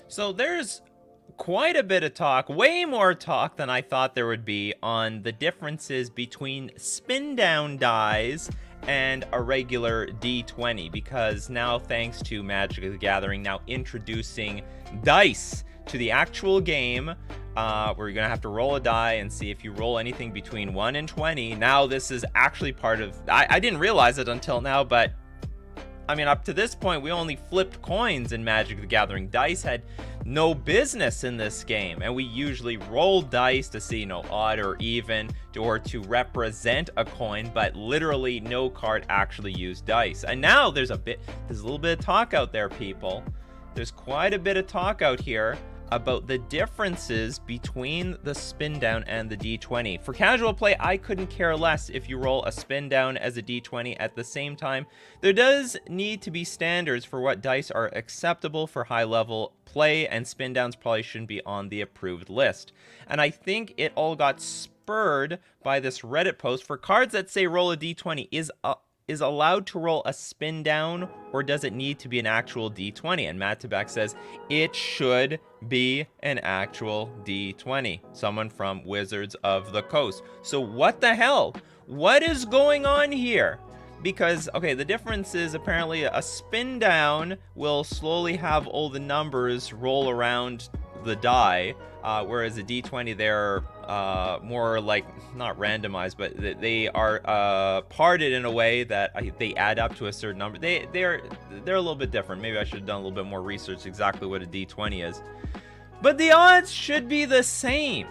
So there's quite a bit of talk, way more talk than I thought there would be, on the differences between spin down dies and a regular D20, because now, thanks to Magic the Gathering now introducing dice to the actual game, where you're gonna have to roll a die and see if you roll anything between 1 and 20. Now this is actually part of, I didn't realize it until now, but I mean, up to this point, we only flipped coins in Magic the Gathering. Dice had no business in this game, and we usually roll dice to see, odd or even, or to represent a coin, but literally no card actually used dice. And now there's a little bit of talk out there, people. There's quite a bit of talk out here about the differences between the spin down and the D20. For casual play, I couldn't care less if you roll a spin down as a D20. At the same time, there does need to be standards for what dice are acceptable for high level play, and spin downs probably shouldn't be on the approved list. And I think it all got spurred by this Reddit post. For cards that say roll a D20, is allowed to roll a spin down, or does it need to be an actual D20? And Matt Tabak says it should be an actual D20. Someone from Wizards of the Coast. So what the hell? What is going on here? Because, okay, the difference is apparently a spin down will slowly have all the numbers roll around the die, whereas a D20, they're more like, not randomized, but they are parted in a way that they add up to a certain number. They're a little bit different. Maybe I should have done a little bit more research exactly what a D20 is. But the odds should be the same.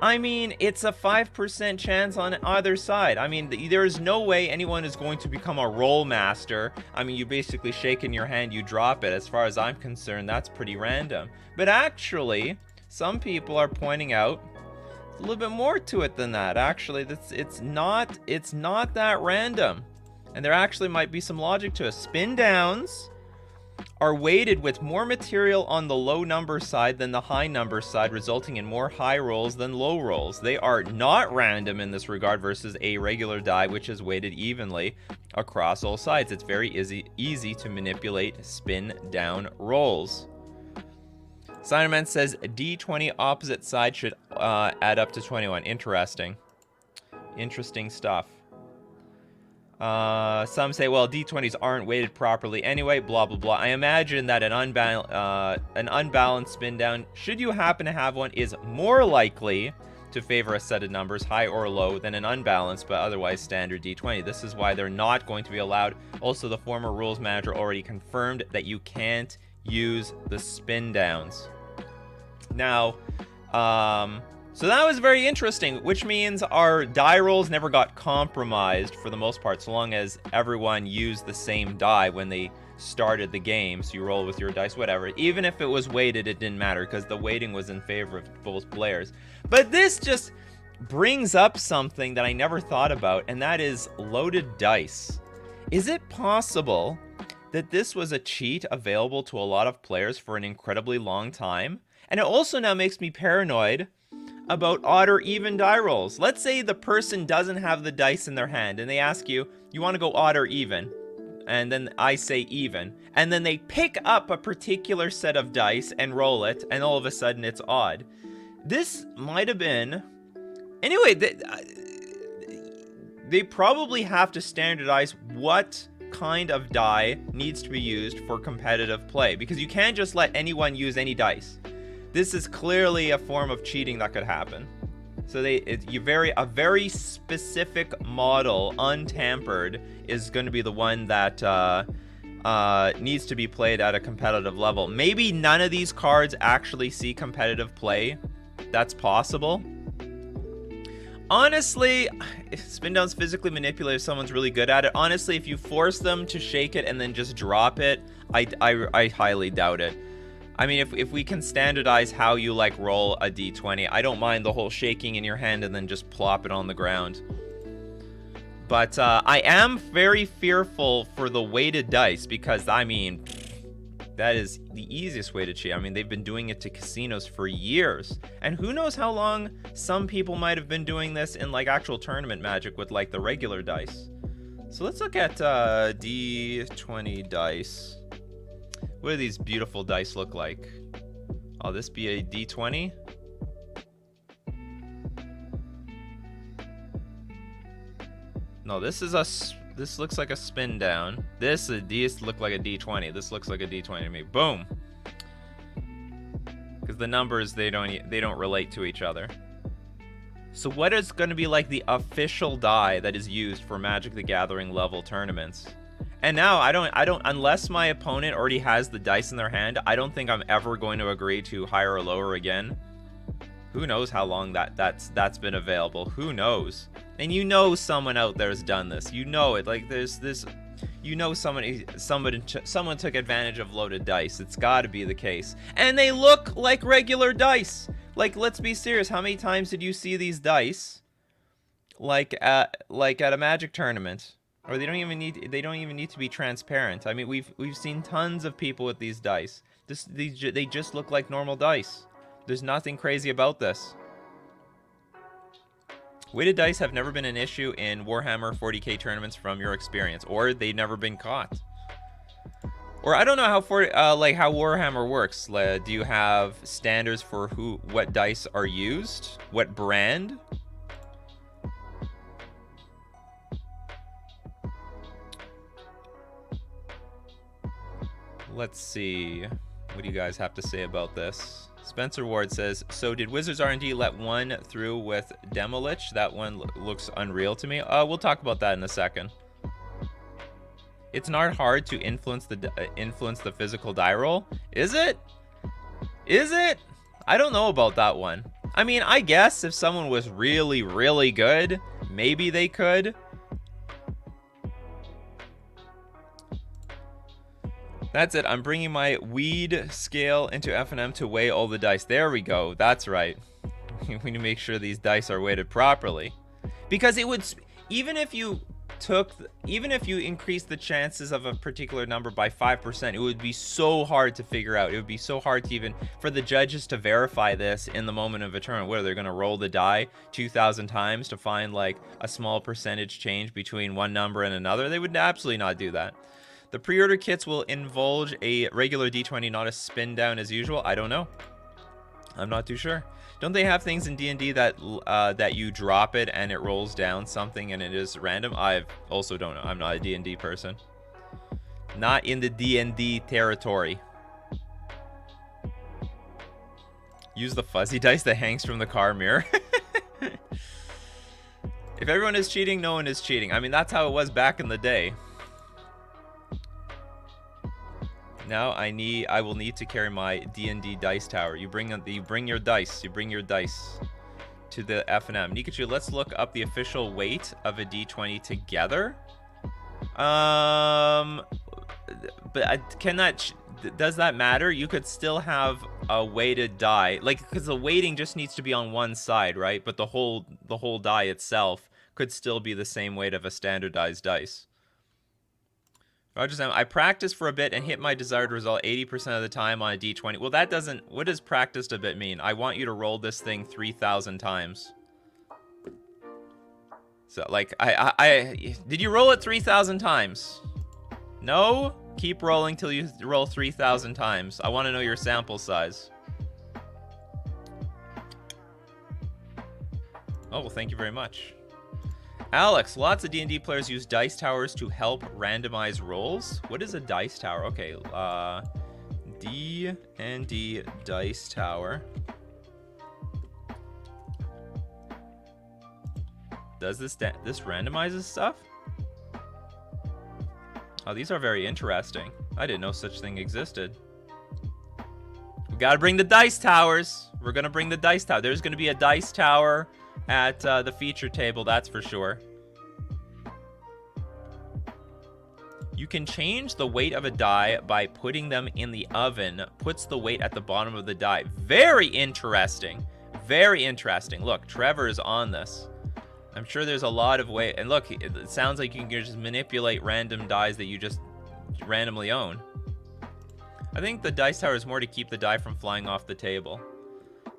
I mean, it's a 5% chance on either side. I mean, there's no way anyone is going to become a roll master. I mean, you basically shake in your hand, you drop it. As far as I'm concerned, that's pretty random. But actually, some people are pointing out a little bit more to it than that. Actually, it's not that random. And there actually might be some logic to it. Spin downs are weighted with more material on the low number side than the high number side, resulting in more high rolls than low rolls. They are not random in this regard versus a regular die, which is weighted evenly across all sides. It's very easy to manipulate spin down rolls. Sinerman says D20 opposite side should add up to 21. Interesting stuff. Some say, well, D20s aren't weighted properly anyway, blah, blah, blah. I imagine that an unbalanced spin down, should you happen to have one, is more likely to favor a set of numbers, high or low, than an unbalanced but otherwise standard D20. This is why they're not going to be allowed. Also, the former rules manager already confirmed that you can't use the spin downs. Now, so that was very interesting, which means our die rolls never got compromised for the most part, so long as everyone used the same die when they started the game. So you roll with your dice, whatever. Even if it was weighted, it didn't matter because the weighting was in favor of both players. But this just brings up something that I never thought about, and that is loaded dice. Is it possible that this was a cheat available to a lot of players for an incredibly long time? And it also now makes me paranoid about odd or even die rolls. Let's say the person doesn't have the dice in their hand and they ask you, you want to go odd or even? And then I say even. And then they pick up a particular set of dice and roll it, and all of a sudden it's odd. This might have been... Anyway, they probably have to standardize what kind of die needs to be used for competitive play, because you can't just let anyone use any dice. This is clearly a form of cheating that could happen. So a very specific model, untampered, is going to be the one that needs to be played at a competitive level. Maybe none of these cards actually see competitive play. That's possible. Honestly, if spin down's physically manipulated, if someone's really good at it. Honestly, if you force them to shake it and then just drop it, I highly doubt it. I mean, if we can standardize how you roll a D20, I don't mind the whole shaking in your hand and then just plop it on the ground. But I am very fearful for the weighted dice because, I mean, that is the easiest way to cheat. I mean, they've been doing it to casinos for years. And who knows how long some people might have been doing this in actual tournament Magic with the regular dice. So let's look at D20 dice. What do these beautiful dice look like? Oh, this be a D20? No, this looks like a spin down. These look like a D20. This looks like a D20 to me. Boom. Because the numbers, they don't relate to each other. So what is going to be like the official die that is used for Magic the Gathering level tournaments? And now I don't unless my opponent already has the dice in their hand, I don't think I'm ever going to agree to higher or lower again. Who knows how long that's been available? Who knows? And you know someone out there has done this. You know it. Like there's this, you know someone took advantage of loaded dice. It's got to be the case. And they look like regular dice. Like, let's be serious. How many times did you see these dice? Like at a Magic tournament? Or they don't even need to be transparent. I mean, we've seen tons of people with these dice. They just look like normal dice. There's nothing crazy about this. Weighted dice have never been an issue in Warhammer 40k tournaments from your experience, or they've never been caught. Or I don't know how how Warhammer works. Do you have standards for what dice are used? What brand? Let's see. What do you guys have to say about this? Spencer Ward says, so did Wizards R&D let one through with Demilich? That one looks unreal to me. We'll talk about that in a second. It's not hard to influence the physical die roll. Is it? Is it? I don't know about that one. I mean, I guess if someone was really, really good, maybe they could. That's it. I'm bringing my weed scale into F&M to weigh all the dice. There we go. That's right. We need to make sure these dice are weighted properly. Because it would, even if you increase the chances of a particular number by 5%, it would be so hard to figure out. It would be so hard to even, for the judges to verify this in the moment of a tournament. What, are they going to roll the die 2,000 times to find like a small percentage change between one number and another? They would absolutely not do that. The pre-order kits will indulge a regular D20, not a spin down as usual. I don't know. I'm not too sure. Don't they have things in D&D that you drop it and it rolls down something and it is random? I also don't know. I'm not a D&D person. Not in the D&D territory. Use the fuzzy dice that hangs from the car mirror. If everyone is cheating, no one is cheating. I mean, that's how it was back in the day. Now I will need to carry my D&D dice tower. You bring your dice to the F&M. Nikachu, let's look up the official weight of a D20 together. But does that matter? You could still have a weighted die, like, because the weighting just needs to be on one side, right? But the whole die itself could still be the same weight of a standardized dice. I practiced for a bit and hit my desired result 80% of the time on a D20. Well, that doesn't... What does practiced a bit mean? I want you to roll this thing 3,000 times. So, like, did you roll it 3,000 times? No? Keep rolling till you roll 3,000 times. I want to know your sample size. Oh, well, thank you very much. Alex, lots of D&D players use dice towers to help randomize rolls. What is a dice tower? Okay, D&D dice tower. Does this randomizes stuff? Oh, these are very interesting. I didn't know such thing existed. We gotta bring the dice towers. We're gonna bring the dice tower. There's gonna be a dice tower at the feature table, that's for sure. You can change the weight of a die by putting them in the oven. Puts the weight at the bottom of the die. Very interesting. Very interesting. Look, Trevor is on this. I'm sure there's a lot of weight. And look, it sounds like you can just manipulate random dies that you just randomly own. I think the dice tower is more to keep the die from flying off the table.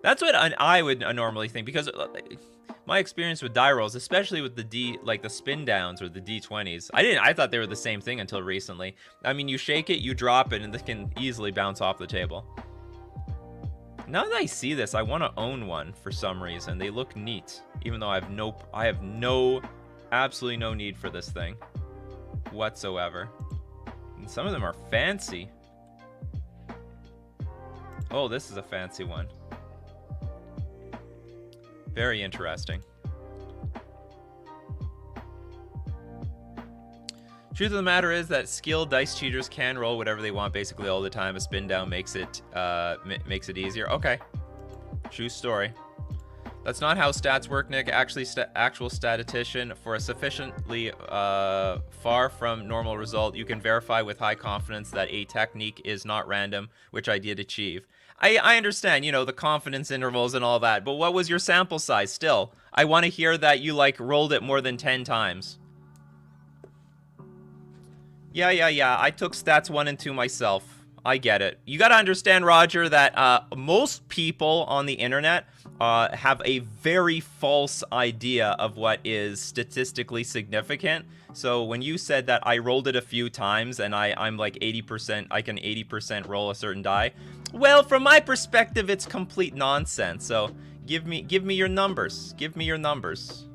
That's what I would normally think, because my experience with die rolls, especially with the the Spindowns or the D20s, I thought they were the same thing until recently. I mean, you shake it, you drop it, and this can easily bounce off the table. Now that I see this, I want to own one for some reason. They look neat, even though I have absolutely no need for this thing whatsoever. And some of them are fancy. Oh, this is a fancy one. Very interesting. Truth of the matter is that skilled dice cheaters can roll whatever they want basically all the time. A spin down makes it easier. Okay. True story. That's not how stats work, Nick. Actually, actual statistician, for a sufficiently far from normal result, you can verify with high confidence that a technique is not random, which I did achieve. I understand, you know, the confidence intervals and all that, but what was your sample size still? I want to hear that you, like, rolled it more than 10 times. Yeah. I took stats 1 and 2 myself. I get it. You gotta understand, Roger, that most people on the internet have a very false idea of what is statistically significant. So when you said that I rolled it a few times and I'm like 80%, I can 80% roll a certain die. Well, from my perspective, it's complete nonsense. So give me your numbers. Give me your numbers.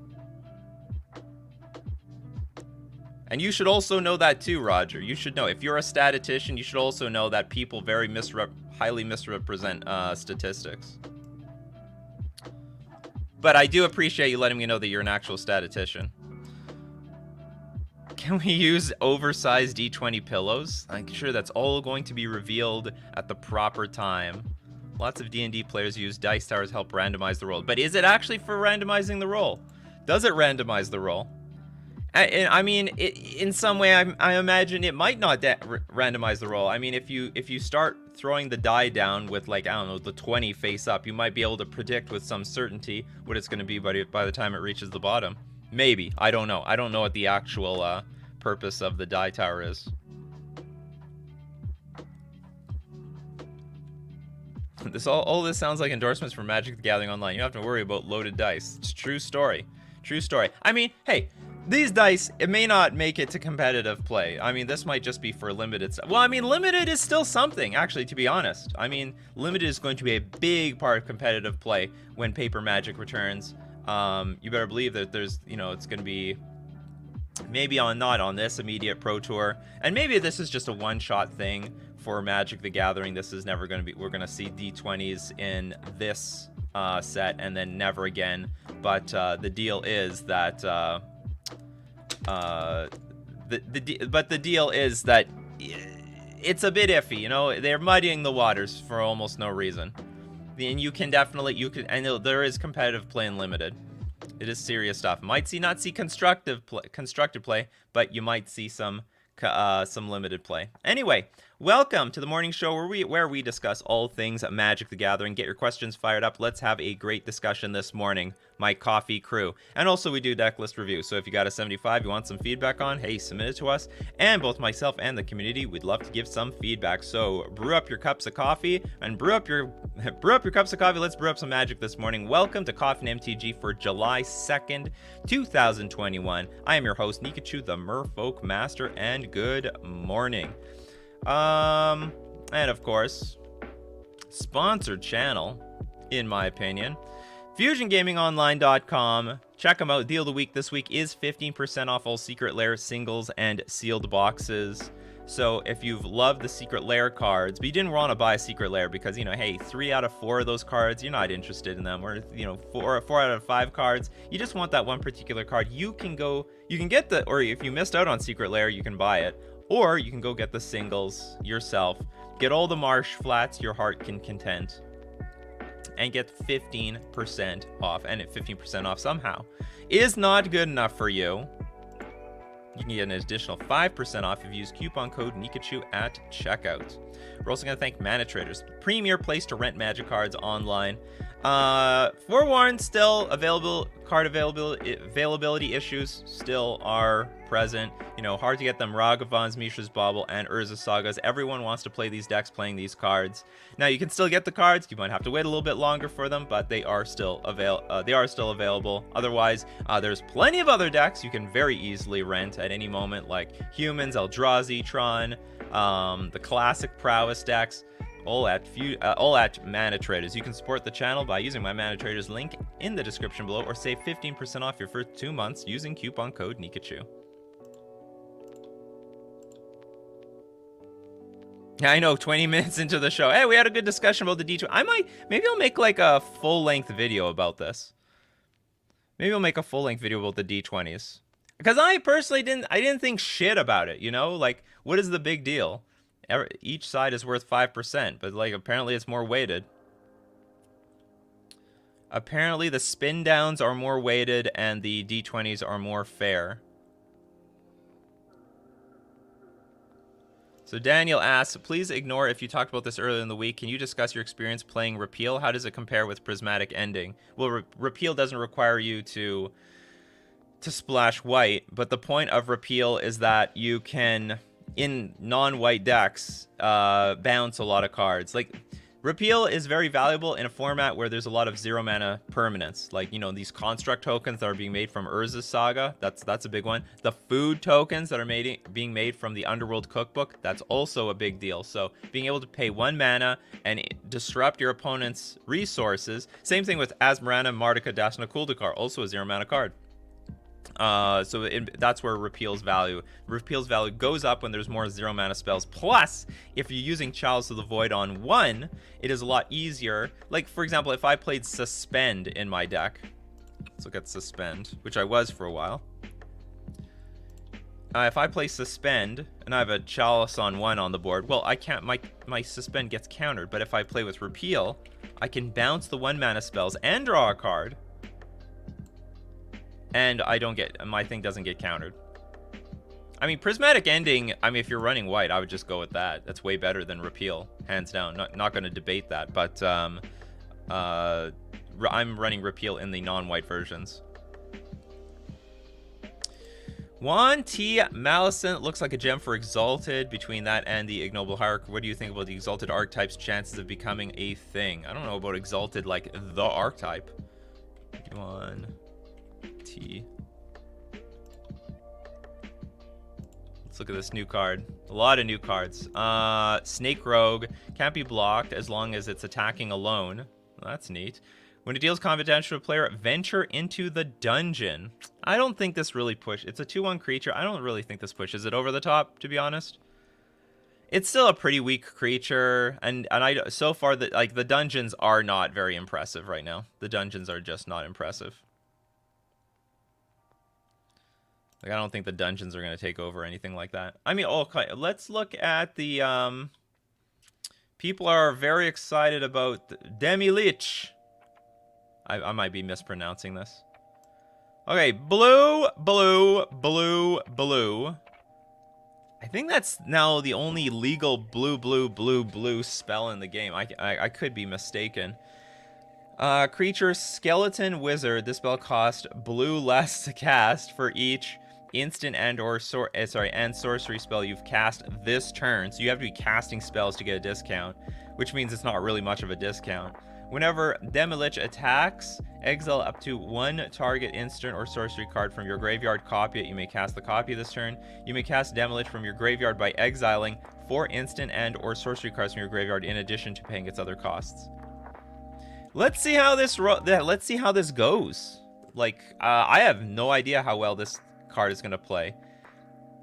And you should also know that too, Roger. You should know. If you're a statistician, you should also know that people very highly misrepresent statistics. But I do appreciate you letting me know that you're an actual statistician. Can we use oversized D20 pillows? I'm sure that's all going to be revealed at the proper time. Lots of D&D players use dice towers to help randomize the roll. But is it actually for randomizing the roll? Does it randomize the roll? I mean, in some way, I imagine it might not randomize the roll. I mean, if you start throwing the die down with, like, I don't know, the 20 face up, you might be able to predict with some certainty what it's going to be by the time it reaches the bottom. Maybe. I don't know. I don't know what the actual purpose of the die tower is. All this sounds like endorsements for Magic the Gathering Online. You don't have to worry about loaded dice. It's true story. True story. I mean, hey, these dice, it may not make it to competitive play. I mean, this might just be for limited stuff. Well, I mean, limited is still something, actually, to be honest. I mean, limited is going to be a big part of competitive play when Paper Magic returns. You better believe that there's, you know, it's going to be maybe not on this immediate Pro Tour. And maybe this is just a one-shot thing for Magic the Gathering. This is never going to be, we're going to see D20s in this set and then never again. But the deal is that... but the deal is that it's a bit iffy, you know. They're muddying the waters for almost no reason, and and there is competitive play in limited. It is serious stuff. Might not see constructed play, but you might see some limited play. Anyway, welcome to the morning show where we discuss all things Magic the Gathering. Get your questions fired up. Let's have a great discussion this morning, my coffee crew. And also we do Decklist review. So if you got a 75 you want some feedback on, hey, submit it to us. And both myself and the community, we'd love to give some feedback. So brew up your cups of coffee and brew up your cups of coffee. Let's brew up some Magic this morning. Welcome to Coffee and MTG for July 2nd, 2021. I am your host, Nikachu, the Merfolk Master, and good morning. And of course, sponsored channel, in my opinion, FusionGamingOnline.com. Check them out. Deal of the week this week is 15% off all Secret Lair singles and sealed boxes. So if you've loved the Secret Lair cards, but you didn't want to buy a Secret Lair because, you know, hey, 3 out of 4 of those cards, you're not interested in them. Or, you know, 4 out of 5 cards, you just want that one particular card. You can get or if you missed out on Secret Lair, you can buy it. Or you can go get the singles yourself. Get all the Marsh flats your heart can content. And get 15% off. And at 15% off somehow is not good enough for you. You can get an additional 5% off if you use coupon code Nikachu at checkout. We're also going to thank Mana Traders, premier place to rent Magic cards online. Forewarned, still card availability issues still are present. You know, hard to get them. Ragavans, Mishra's Bauble, and Urza Sagas. Everyone wants to play these decks playing these cards. Now, you can still get the cards. You might have to wait a little bit longer for them, but they are still available. Otherwise, there's plenty of other decks you can very easily rent at any moment, like Humans, Eldrazi, Tron, the classic Prowess decks. all at Mana Traders. You can support the channel by using my Mana Traders link in the description below, or save 15% off your first 2 months using coupon code Nikachu. Yeah, I know, 20 minutes into the show. Hey, we had a good discussion about the D20. Maybe I'll make like a full-length video about this. Maybe I'll make a full-length video about the D20s. Because I personally didn't think shit about it, you know? Like, what is the big deal? Each side is worth 5%, but like apparently it's more weighted. Apparently the Spindowns are more weighted and the D20s are more fair. So Daniel asks, please ignore if you talked about this earlier in the week. Can you discuss your experience playing Repeal? How does it compare with Prismatic Ending? Well, Repeal doesn't require you to splash white, but the point of Repeal is that you can, in non-white decks, bounce a lot of cards. Like, Repeal is very valuable in a format where there's a lot of 0 mana permanents. Like, you know, these construct tokens that are being made from Urza's Saga, that's a big one. The food tokens that are being made from the Underworld Cookbook, that's also a big deal. So being able to pay 1 mana and disrupt your opponent's resources. Same thing with Asmarana, Martika, Dasna, Kuldakar, also a 0 mana card. That's where Repeal's value goes up when there's more 0 mana spells. Plus, if you're using Chalice of the Void on 1, it is a lot easier. Like, for example, if I played Suspend in my deck, let's look at Suspend, which I was for a while. If I play Suspend and I have a Chalice on 1 on the board, well, I can't. My Suspend gets countered. But if I play with Repeal, I can bounce the 1 mana spells and draw a card. And my thing doesn't get countered. I mean, Prismatic Ending, I mean, if you're running white, I would just go with that. That's way better than Repeal, hands down. Not going to debate that, but I'm running Repeal in the non-white versions. Juan T. Malison looks like a gem for Exalted. Between that and the Ignoble Hierarchy, what do you think about the Exalted archetype's chances of becoming a thing? I don't know about Exalted, like the archetype. Juan T. Let's look at this new card. A lot of new cards. Snake Rogue can't be blocked as long as it's attacking alone. Well, that's neat. When it deals combat damage to a player, venture into the dungeon. I don't think this really pushes. It's a 2/1 creature. I don't really think this pushes it over the top, to be honest. It's still a pretty weak creature, and so far the dungeons are not very impressive right now. The dungeons are just not impressive. Like, I don't think the dungeons are going to take over or anything like that. I mean, okay, let's look at the, people are very excited about Demilich. I might be mispronouncing this. Okay, blue. I think that's now the only legal blue spell in the game. I could be mistaken. Creature Skeleton Wizard. This spell costs blue less to cast for each instant and sorcery spell you've cast this turn. So you have to be casting spells to get a discount, which means it's not really much of a discount. Whenever Demilich attacks, exile up to 1 target instant or sorcery card from your graveyard, copy it. You may cast the copy this turn. You may cast Demilich from your graveyard by exiling 4 instant and or sorcery cards from your graveyard in addition to paying its other costs. Let's see how this goes. Like, I have no idea how well this card is going to play.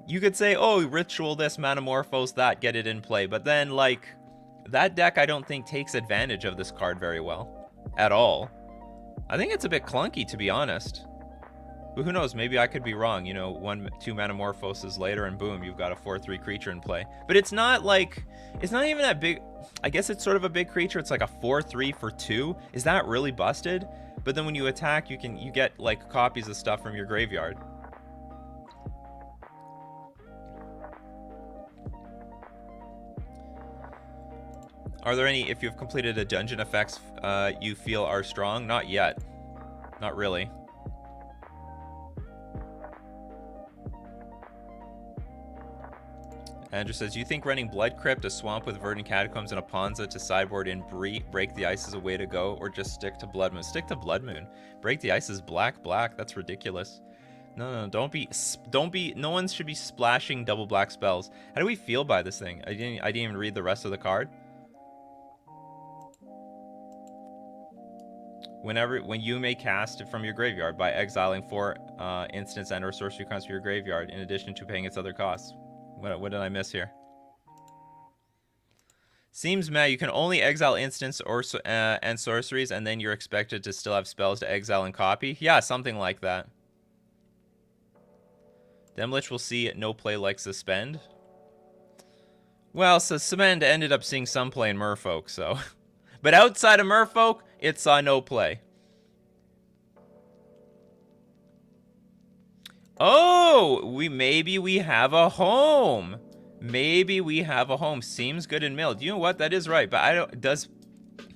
You could say, oh, ritual this, Manamorphose that, get it in play. But then, like, that deck I don't think takes advantage of this card very well. At all. I think it's a bit clunky, to be honest. But who knows, maybe I could be wrong. You know, 1-2 Manamorphoses later and boom, you've got a 4/3 creature in play. But it's not like, it's not even that big. I guess it's sort of a big creature. It's like a 4/3 for 2. Is that really busted? But then when you attack, you get like copies of stuff from your graveyard. Are there any, if you've completed a dungeon effects you feel are strong? Not yet. Not really. Andrew says, you think running Blood Crypt, a Swamp with Verdant Catacombs, and a Ponza to sideboard and Break the Ice is a way to go, or just stick to Blood Moon? Stick to Blood Moon. Break the Ice is black. That's ridiculous. No, don't be, no one should be splashing double black spells. How do we feel by this thing? I didn't even read the rest of the card. When you may cast it from your graveyard by exiling 4 instants and or sorcery cards from your graveyard in addition to paying its other costs. What did I miss here? Seems mad. You can only exile instants or and sorceries, and then you're expected to still have spells to exile and copy. Yeah, something like that. Demilich will see no play like Suspend. Well, Suspend ended up seeing some play in Merfolk, so... But outside of Merfolk, it saw no play. Oh, maybe we have a home. Maybe we have a home. Seems good in Mill. You know what? That is right. But does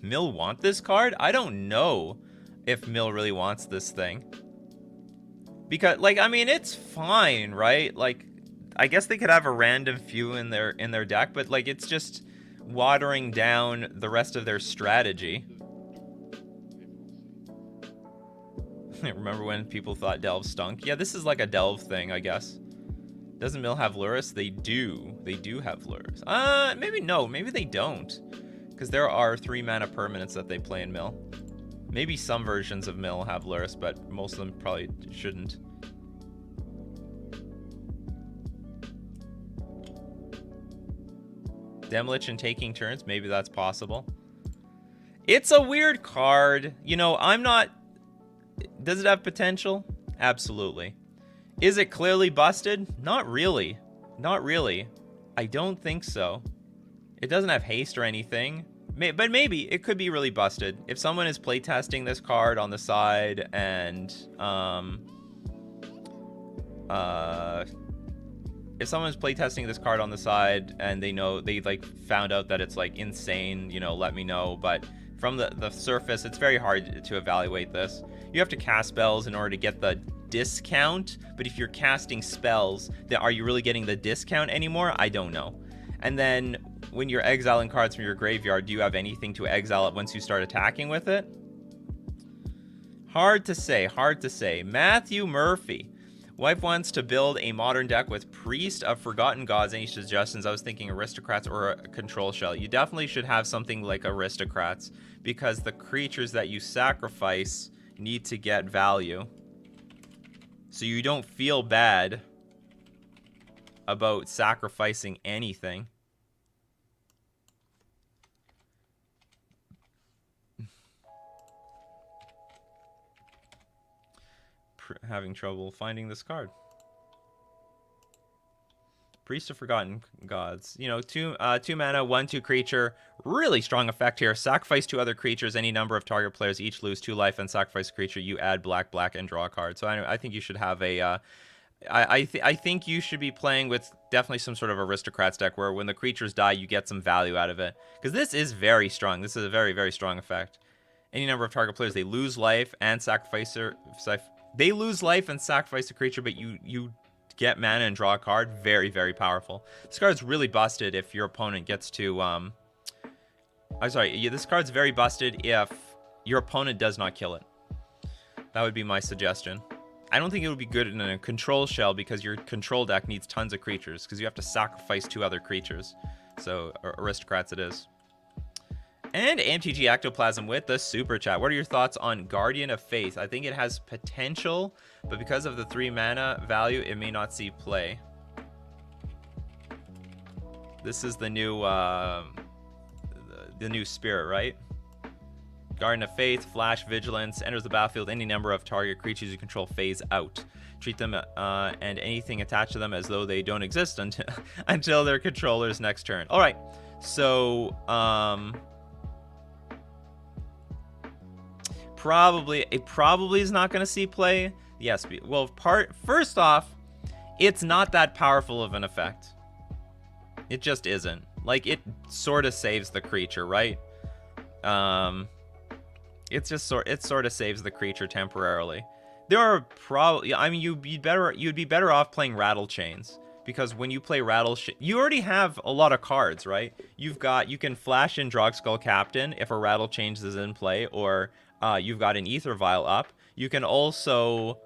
Mill want this card? I don't know if Mill really wants this thing. Because, like, I mean, it's fine, right? Like, I guess they could have a random few in their deck, but like, it's just watering down the rest of their strategy. Remember when people thought Delve stunk? Yeah, this is like a Delve thing, I guess. Doesn't Mill have lurrus? They do. They do have lurrus. Maybe no. Maybe they don't. Because there are 3 mana permanents that they play in Mill. Maybe some versions of Mill have lurrus, but most of them probably shouldn't. Demilich and taking turns. Maybe that's possible. It's a weird card. You know, I'm not... Does it have potential? Absolutely. Is it clearly busted? Not really. Not really. I don't think so. It doesn't have haste or anything. But maybe it could be really busted. If someone is playtesting this card on the side and if someone's playtesting this card on the side and they know, they like found out that it's like insane, you know, let me know. But from the surface, it's very hard to evaluate this. You have to cast spells in order to get the discount, but if you're casting spells, then are you really getting the discount anymore? I don't know. And then when you're exiling cards from your graveyard, do you have anything to exile it once you start attacking with it? Hard to say, hard to say. Matthew Murphy. Wife wants to build a modern deck with Priest of Forgotten Gods. Any suggestions? I was thinking Aristocrats or a Control Shell. You definitely should have something like Aristocrats, because the creatures that you sacrifice need to get value. So you don't feel bad about sacrificing anything. Having trouble finding this card. Priest of Forgotten Gods. You know, 2 mana, 1/2 creature. Really strong effect here. Sacrifice 2 other creatures. Any number of target players each lose 2 life and sacrifice a creature. You add black, and draw a card. So I think you should have a... I think you should be playing with definitely some sort of Aristocrats deck where when the creatures die, you get some value out of it. Because this is very strong. This is a very, very strong effect. Any number of target players, they lose life and sacrifice... They lose life and sacrifice a creature, but you get mana and draw a card. Very, very powerful. This card's really busted if your opponent gets to... I'm sorry. Yeah, this card's very busted if your opponent does not kill it. That would be my suggestion. I don't think it would be good in a control shell because your control deck needs tons of creatures because you have to sacrifice 2 other creatures. So, Aristocrats it is. And MTG Ectoplasm with the Super Chat. What are your thoughts on Guardian of Faith? I think it has potential, but because of the 3 mana value, it may not see play. This is the new spirit, right? Guardian of Faith, Flash, Vigilance, enters the battlefield. Any number of target creatures you control phase out. Treat them and anything attached to them as though they don't exist until their controller's next turn. All right, so it probably is not going to see play. Yes, well, first off, it's not that powerful of an effect. It just isn't. Like, it sort of saves the creature, right? It sort of saves the creature temporarily. There are probably, I mean, you'd be better off playing Rattle Chains, because when you play you already have a lot of cards, right? You can flash in Drogskull Captain if a Rattle Chains is in play, or you've got an Ether Vial up. You can also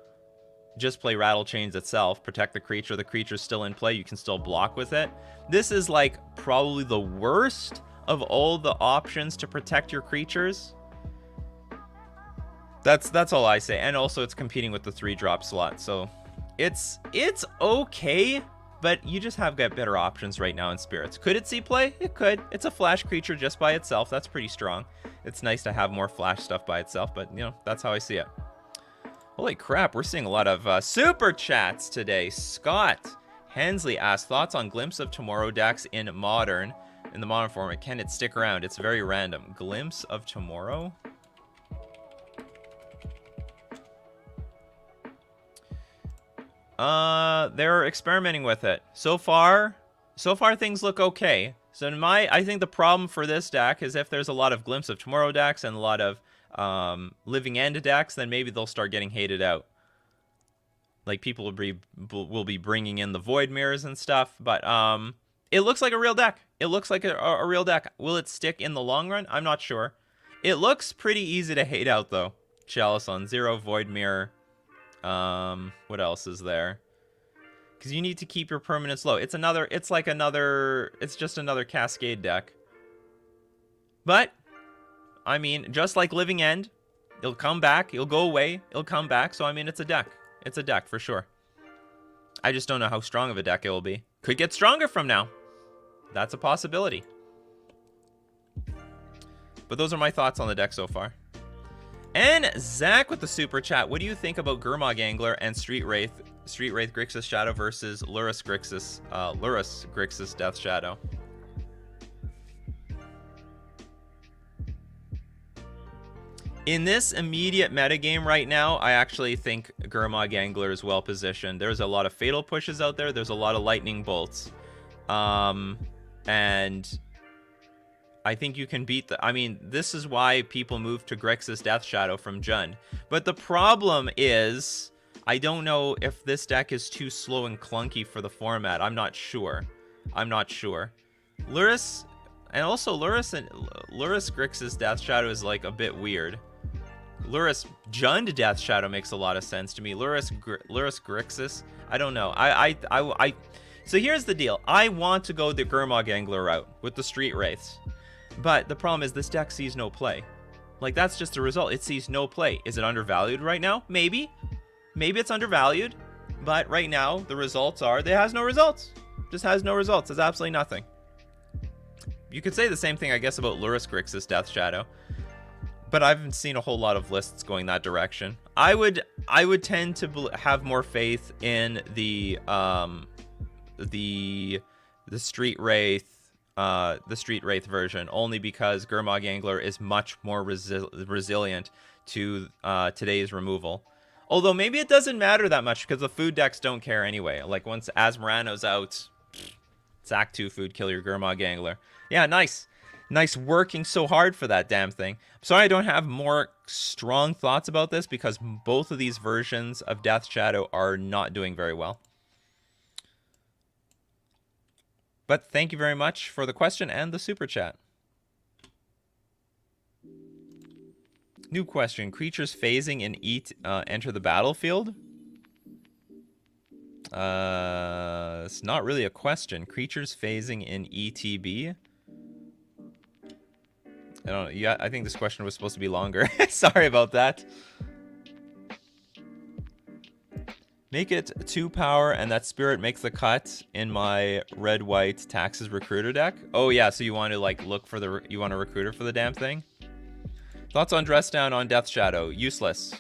just play Rattle Chains itself, protect the creature. The creature's still in play. You can still block with it. This is like probably the worst of all the options to protect your creatures. That's all I say. And also it's competing with the 3-drop slot. So it's okay, but you just have got better options right now in Spirits. Could it see play? It could. It's a flash creature just by itself. That's pretty strong. It's nice to have more flash stuff by itself, but you know, that's how I see it. Holy crap, we're seeing a lot of super chats today. Scott Hensley asked, thoughts on Glimpse of Tomorrow decks in the modern format. Can it stick around? It's very random. Glimpse of Tomorrow? They're experimenting with it. So far things look okay. So I think the problem for this deck is if there's a lot of Glimpse of Tomorrow decks and a lot of Living End decks, then maybe they'll start getting hated out. Like people will be bringing in the Void Mirrors and stuff, but it looks like a real deck. It looks like a real deck. Will it stick in the long run? I'm not sure. It looks pretty easy to hate out though. Chalice on 0, Void Mirror. What else is there? Because you need to keep your permanents low. It's just another Cascade deck. But I mean, just like Living End, it'll come back, it'll go away, it'll come back. So I mean, it's a deck. It's a deck for sure. I just don't know how strong of a deck it will be. Could get stronger from now. That's a possibility. But those are my thoughts on the deck so far. And Zach with the super chat. What do you think about Gurmag Angler and Street Wraith Grixis Shadow versus lurrus Grixis Death Shadow? In this immediate metagame right now, I actually think Gurmag Angler is well positioned. There's a lot of fatal pushes out there. There's a lot of lightning bolts. And I think you can beat I mean, this is why people move to Grixis Death Shadow from Jund. But the problem is, I don't know if this deck is too slow and clunky for the format. I'm not sure. Lurrus, and also Lurrus Grixis Death Shadow is like a bit weird. Lurrus Jund Death Shadow makes a lot of sense to me. Lurrus Grixis, I don't know. So here's the deal. I want to go the Gurmag Angler route with the Street Wraiths. But the problem is this deck sees no play. Like, that's just the result. It sees no play. Is it undervalued right now? Maybe. Maybe it's undervalued. But right now, the results are, it has no results. Just has no results. There's absolutely nothing. You could say the same thing, I guess, about Lurrus Grixis Death Shadow. But I haven't seen a whole lot of lists going that direction. I would tend to have more faith in the Street Wraith. The Street Wraith version, only because Gurmag Angler is much more resilient to today's removal. Although maybe it doesn't matter that much because the food decks don't care anyway. Like once Asmarano's out, sack 2 food, kill your Gurmag Angler. Yeah, nice. Nice working so hard for that damn thing. I'm sorry I don't have more strong thoughts about this because both of these versions of Death Shadow are not doing very well. But thank you very much for the question and the super chat. New question. Creatures phasing in enter the battlefield? It's not really a question. Creatures phasing in ETB? I don't know. Yeah, I think this question was supposed to be longer. Sorry about that. Make it 2 power, and that spirit makes the cut in my red-white Taxes Recruiter deck. Oh yeah, so you want to like look for you want a recruiter for the damn thing? Thoughts on Dress Down on Death Shadow? Useless.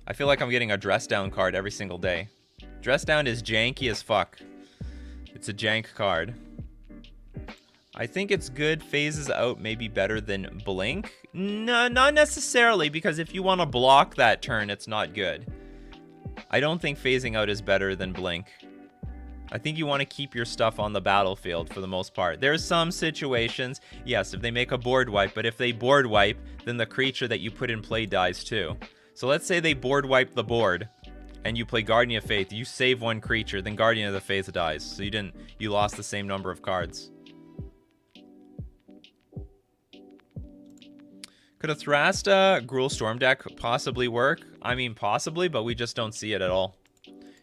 I feel like I'm getting a Dress Down card every single day. Dress Down is janky as fuck. It's a jank card. I think it's good. Phases out maybe better than Blink. No, not necessarily, because if you want to block that turn, it's not good. I don't think phasing out is better than Blink. I think you want to keep your stuff on the battlefield for the most part. There's some situations, yes, if they make a board wipe, but if they board wipe, then the creature that you put in play dies too. So let's say they board wipe the board, and you play Guardian of Faith, you save 1 creature, then Guardian of the Faith dies. So you lost the same number of cards. Could a Thrasta Gruul Storm deck possibly work? I mean, possibly, but we just don't see it at all.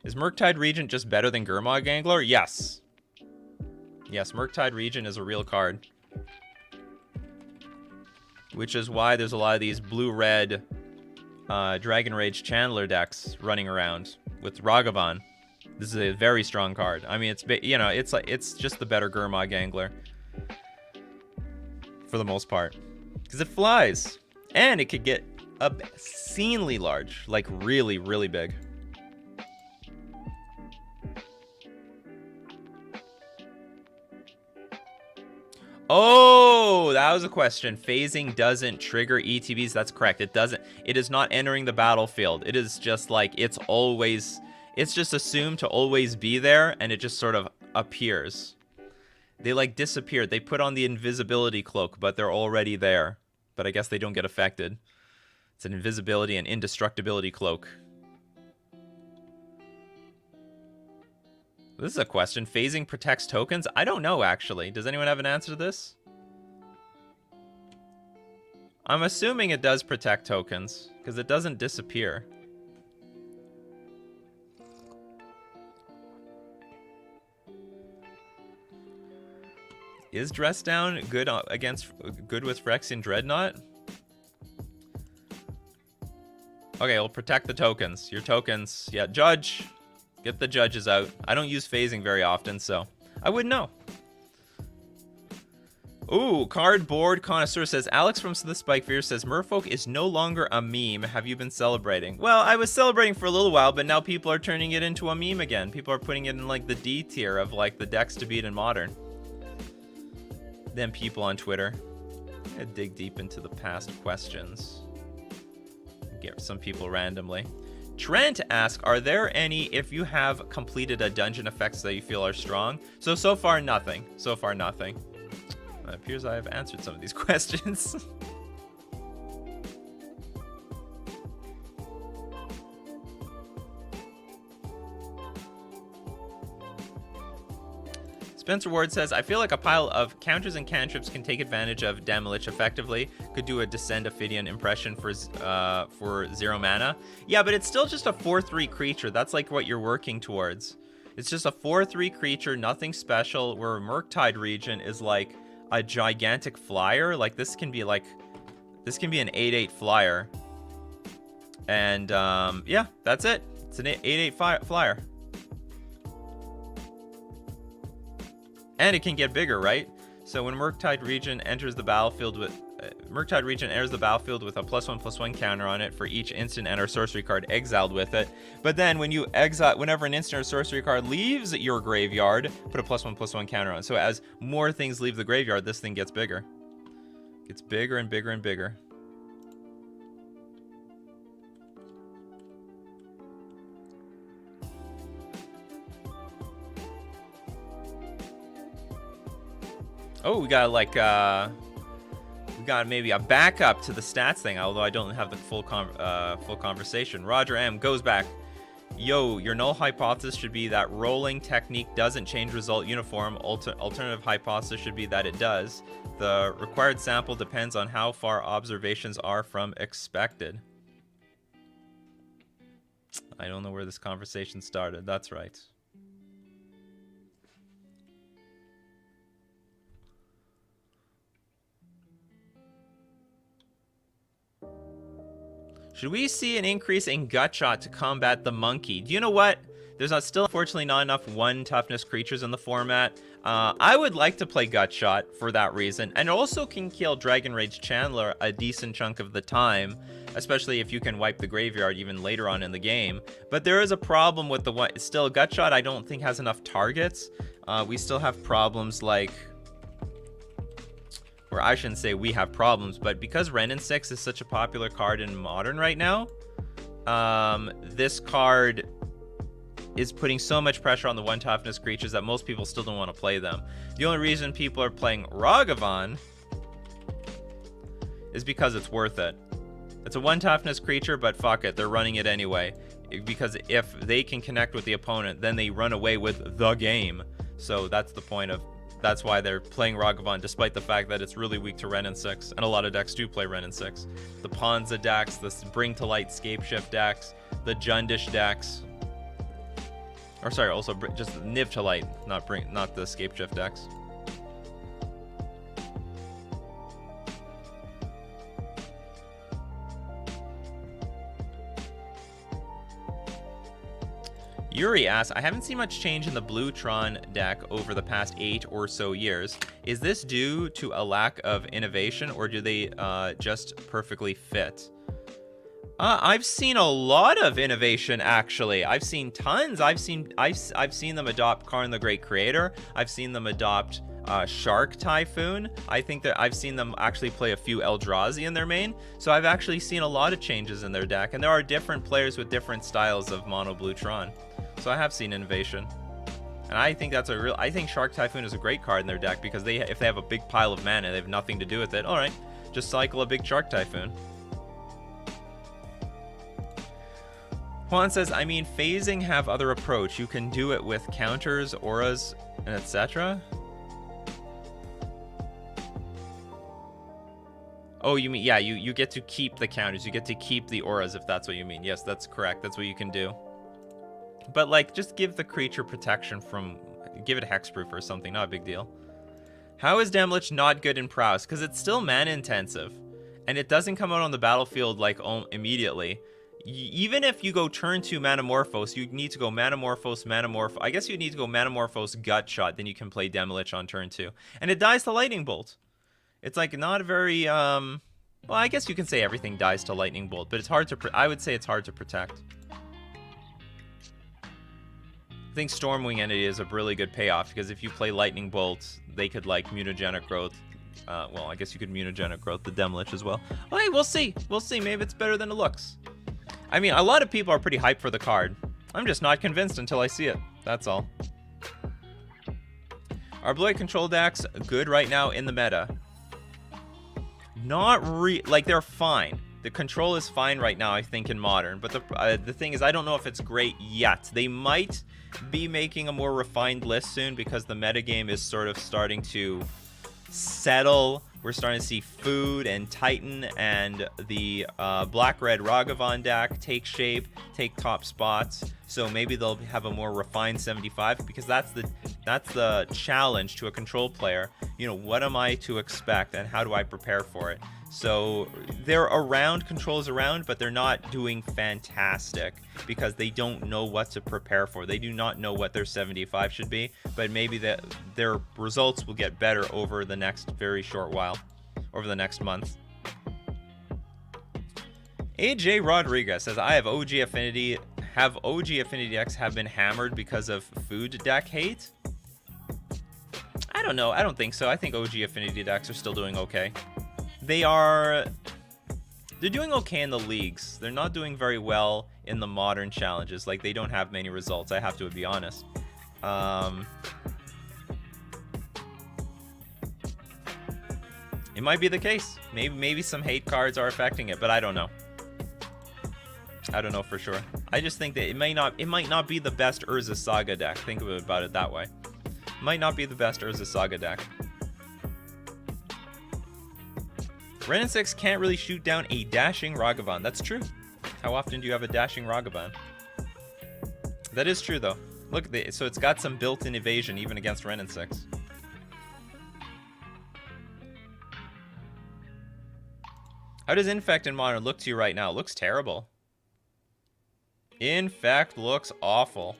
Is Murktide Regent just better than Gurmag Angler? Yes. Yes, Murktide Regent is a real card. Which is why there's a lot of these blue-red Dragon Rage Chandler decks running around with Ragavan. This is a very strong card. I mean, it's just the better Gurmag angler for the most part, because it flies and it could get obscenely large, like really, really big. Oh, that was a question. Phasing doesn't trigger ETBs. That's correct. It doesn't. It is not entering the battlefield. It is just like it's just assumed to always be there, and it just sort of appears. They like disappeared. They put on the invisibility cloak, but they're already there. But I guess they don't get affected. It's an invisibility and indestructibility cloak. This is a question. Phasing protects tokens? I don't know, actually. Does anyone have an answer to this? I'm assuming it does protect tokens, because it doesn't disappear. Is Dress Down good with Phyrexian Dreadnought? Okay, we'll protect the tokens. Your tokens. Yeah, Judge. Get the judges out. I don't use phasing very often, so I wouldn't know. Ooh, Cardboard Connoisseur says, Alex from the Spike Fear says, Merfolk is no longer a meme. Have you been celebrating? Well, I was celebrating for a little while, but now people are turning it into a meme again. People are putting it in like the D tier of like the decks to beat in Modern. Then people on Twitter. I'm gonna dig deep into the past questions. Get some people randomly. Trent asks, are there any, if you have completed a dungeon, effects that you feel are strong? So far, nothing. So far, nothing. It appears I have answered some of these questions. Spencer Ward says, I feel like a pile of counters and cantrips can take advantage of Demilich effectively. Could do a Descend Ophidian impression for 0 mana. Yeah, but it's still just a 4/3 creature. That's like what you're working towards. It's just a 4/3 creature, nothing special, where Murktide Region is like a gigantic flyer. Like this can be an 8/8 flyer. And yeah, that's it. It's an 8/8 flyer. And it can get bigger, right? So when Murktide Region enters the battlefield with a +1/+1 counter on it for each instant and or sorcery card exiled with it. But then when you exile, whenever an instant or sorcery card leaves your graveyard, put a +1/+1 counter on it. So as more things leave the graveyard, this thing gets bigger. Gets bigger and bigger and bigger. Oh, we got like we got maybe a backup to the stats thing, although I don't have the full conversation. Roger M goes back. Yo, your null hypothesis should be that rolling technique doesn't change result uniform. Alternative hypothesis should be that it does. The required sample depends on how far observations are from expected. I don't know where this conversation started. That's right. Should we see an increase in Gutshot to combat the monkey? Do you know what? There's still, unfortunately, not enough 1 toughness creatures in the format. I would like to play Gutshot for that reason. And it also can kill Dragon Rage Chandler a decent chunk of the time, especially if you can wipe the graveyard even later on in the game. But there is a problem with the one. Still, Gutshot I don't think has enough targets. We still have problems like... Or I shouldn't say we have problems, but because Renin 6 is such a popular card in Modern right now, this card is putting so much pressure on the 1 toughness creatures that most people still don't want to play them. The only reason people are playing Ragavan is because it's worth it. It's a 1 toughness creature, but fuck it, they're running it anyway. Because if they can connect with the opponent, then they run away with the game. So that's the point of... That's why they're playing Ragavan, despite the fact that it's really weak to Renin 6. And a lot of decks do play Renin 6. The Ponza decks, the Bring to Light Scapeshift decks, the Jundish decks. Or sorry, also just Niv to Light, not the Scapeshift decks. Yuri asks, I haven't seen much change in the Bluetron deck over the past 8 or so years. Is this due to a lack of innovation, or do they just perfectly fit? I've seen a lot of innovation, actually. I've seen tons. I've seen them adopt Karn the Great Creator. I've seen them adopt Shark Typhoon. I think that I've seen them actually play a few Eldrazi in their main. So I've actually seen a lot of changes in their deck, and there are different players with different styles of mono Bluetron. So I have seen innovation, and I think that's I think Shark Typhoon is a great card in their deck, because if they have a big pile of mana, they have nothing to do with it. All right, just cycle a big Shark Typhoon. Juan says, I mean, phasing have other approach. You can do it with counters, auras, and etc. Oh, you mean, yeah, you get to keep the counters. You get to keep the auras, if that's what you mean. Yes, that's correct. That's what you can do. But, like, just give the creature protection from... Give it hexproof or something. Not a big deal. How is Demilich not good in prowess? Because it's still mana intensive. And it doesn't come out on the battlefield, like, immediately. Even if you go turn 2 Manamorphose, you need to go Manamorphose, Manamorphose. I guess you need to go Manamorphose, Gutshot, then you can play Demilich on turn 2. And it dies to Lightning Bolt. It's like not a very, well, I guess you can say everything dies to Lightning Bolt, but it's hard to, I would say it's hard to protect. I think Stormwing Entity is a really good payoff, because if you play Lightning Bolt, they could, like, Mutagenic Growth. Well, I guess you could Mutagenic Growth the Demilich as well. Okay, we'll see. We'll see. Maybe it's better than it looks. I mean, a lot of people are pretty hyped for the card. I'm just not convinced until I see it. That's all. Are Blue-White control decks good right now in the meta? Not like, they're fine. The control is fine right now, I think, in Modern. But the thing is, I don't know if it's great yet. They might be making a more refined list soon, because the metagame is sort of starting to settle. We're starting to see Food and Titan and the Black-Red Ragavan deck take shape, take top spots. So maybe they'll have a more refined 75, because that's the challenge to a control player. You know, what am I to expect and how do I prepare for it? So they're around, controls around, but they're not doing fantastic because they don't know what to prepare for. They do not know what their 75 should be, but maybe their results will get better over the next very short while, over the next month. AJ Rodriguez says, I have OG Affinity. Have OG Affinity decks have been hammered because of Food deck hate? I don't know. I don't think so. I think OG Affinity decks are still doing okay. They're doing okay in the leagues. They're not doing very well in the Modern challenges. Like, they don't have many results, I have to be honest. It might be the case. Maybe some hate cards are affecting it, but I don't know. I don't know for sure. I just think that it might not be the best Urza Saga deck. Think about it that way. It might not be the best Urza Saga deck. Ren and 6 can't really shoot down a dashing Ragavan. That's true. How often do you have a dashing Ragavan? That is true, though. Look, so it's got some built-in evasion even against Ren and 6. How does Infect in Modern look to you right now? It looks terrible. Infect looks awful.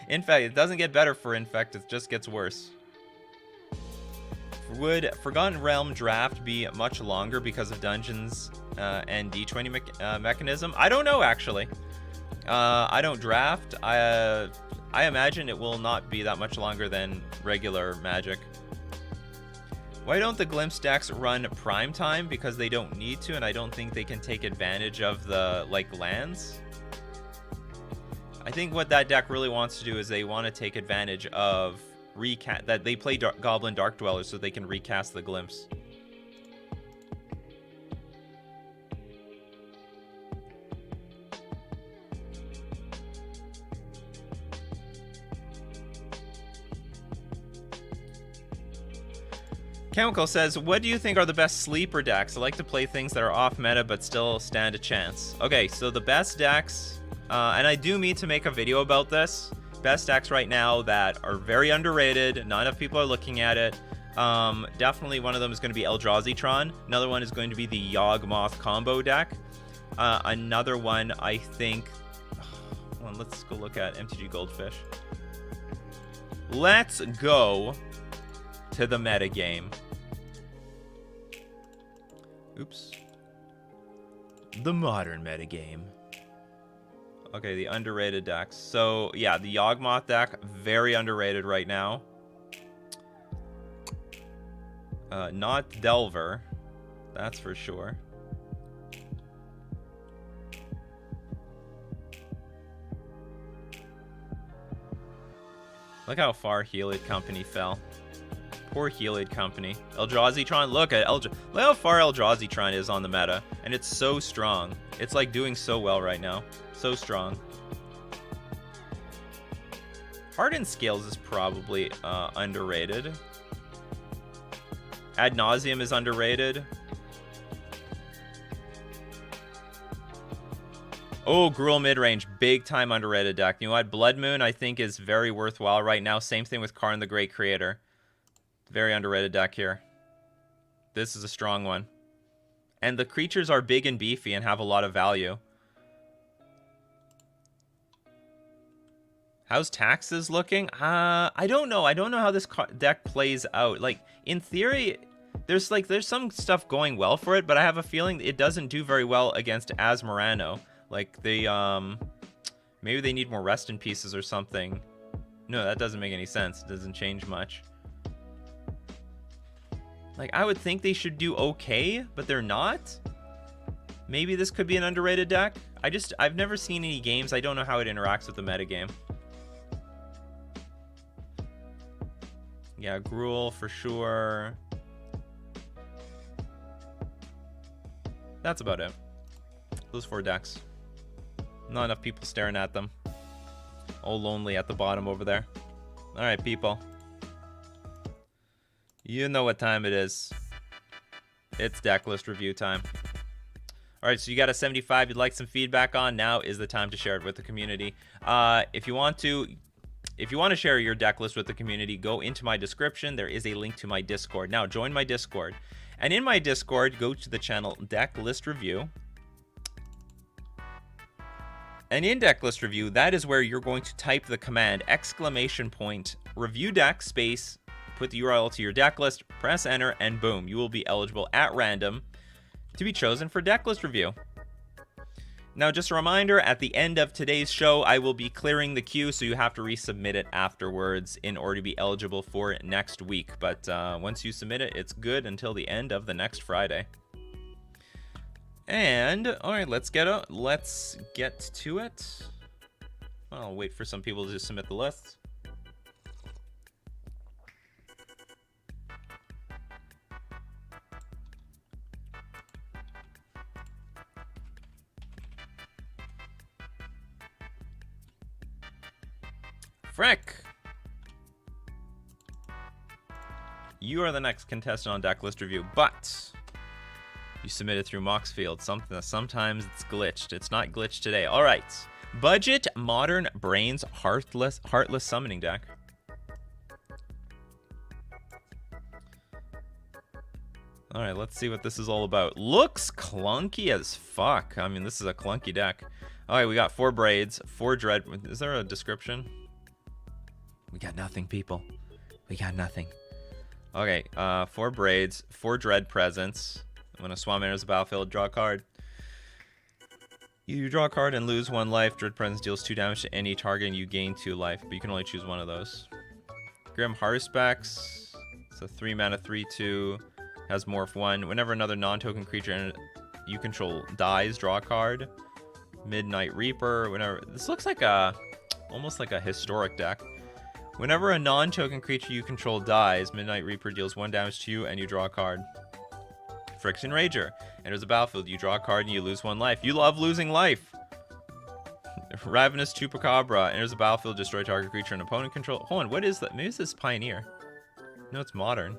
Infect, it doesn't get better for Infect, it just gets worse. Would Forgotten Realm draft be much longer because of dungeons and D20 mechanism? I don't know, actually. I don't draft. I imagine it will not be that much longer than regular Magic. Why don't the Glimpse decks run Prime Time? Because they don't need to, and I don't think they can take advantage of the, like, lands. I think what that deck really wants to do is they want to take advantage of that they play Goblin Dark Dwellers so they can recast the Glimpse. Chemical says, what do you think are the best sleeper decks? I like to play things that are off meta but still stand a chance. Okay, so the best decks, and I do mean to make a video about this. Best decks right now that are very underrated. Not enough people are looking at it. Definitely one of them is going to be Eldrazi-tron. Another one is going to be the Yawgmoth combo deck. Another one, I think... Let's go look at MTG Goldfish. Let's go to the metagame. Oops. The modern metagame. Okay, the underrated decks. So, yeah, the Yawgmoth deck, very underrated right now. Not Delver, that's for sure. Look how far Heliod Company fell. Poor Heliod Company. Eldrazi-tron, look how far Eldrazi-tron is on the meta. And it's so strong. It's like doing so well right now. So strong. Hardened Scales is probably underrated. Ad Nauseam is underrated. Oh, Gruul Midrange, big time underrated deck. You know what? Blood Moon, I think, is very worthwhile right now. Same thing with Karn the Great Creator. Very underrated deck here. This is a strong one. And the creatures are big and beefy and have a lot of value. How's Taxes looking? I don't know. I don't know how this deck plays out. Like, in theory, there's some stuff going well for it, but I have a feeling it doesn't do very well against Asmorano. Like, maybe they need more rest in pieces or something. No, that doesn't make any sense. It doesn't change much. Like, I would think they should do okay, but they're not. Maybe this could be an underrated deck. I've never seen any games. I don't know how it interacts with the metagame. Yeah, Gruul for sure. That's about it. Those 4 decks. Not enough people staring at them. All lonely at the bottom over there. Alright, people. You know what time it is. It's Decklist review time. Alright, so you got a 75 you'd like some feedback on. Now is the time to share it with the community. If you want to share your deck list with the community, go into my description. There is a link to my Discord. Now, join my Discord. And in my Discord, go to the channel Decklist Review. And in Decklist Review, that is where you're going to type the command !review deck space, put the URL to your deck list, press enter, and boom, you will be eligible at random to be chosen for Decklist Review. Now, just a reminder, at the end of today's show, I will be clearing the queue, so you have to resubmit it afterwards in order to be eligible for next week. But once you submit it, it's good until the end of the next Friday. And, alright, let's get to it. I'll wait for some people to submit the lists. Frick! You are the next contestant on Decklist Review, but you submitted through Moxfield. Sometimes it's glitched. It's not glitched today. All right. Budget Modern Brains Heartless Summoning Deck. All right, let's see what this is all about. Looks clunky as fuck. I mean, this is a clunky deck. All right, we got 4 Braids, 4 Dread. Is there a description? We got nothing, people. We got nothing. Okay, 4 Braids, 4 Dread Presence. When a Swamp enters the battlefield, draw a card. You draw a card and lose 1 life. Dread Presence deals 2 damage to any target and you gain 2 life, but you can only choose one of those. Grim Haruspex. It's a 3 mana 3/2. Has Morph 1. Whenever another non-token creature you control dies, draw a card. Midnight Reaper. Whenever this looks like almost like a historic deck. Whenever a non-token creature you control dies, Midnight Reaper deals 1 damage to you and you draw a card. Phyrexian Rager. Enters the battlefield, you draw a card and you lose 1 life. You love losing life. Ravenous Chupacabra. Enters the battlefield, destroy target creature and opponent control. Hold on, what is that? Maybe this is Pioneer. No, it's Modern.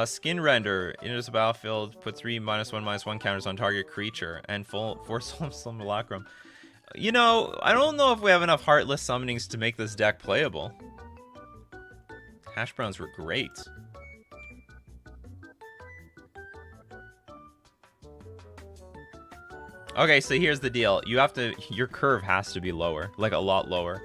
Skin Render. Enters the battlefield, put 3 -1/-1 counters on target creature and force Simulacrum. You know, I don't know if we have enough Heartless Summonings to make this deck playable. Hash Browns were great. Okay, so here's the deal. Your curve has to be lower, like a lot lower.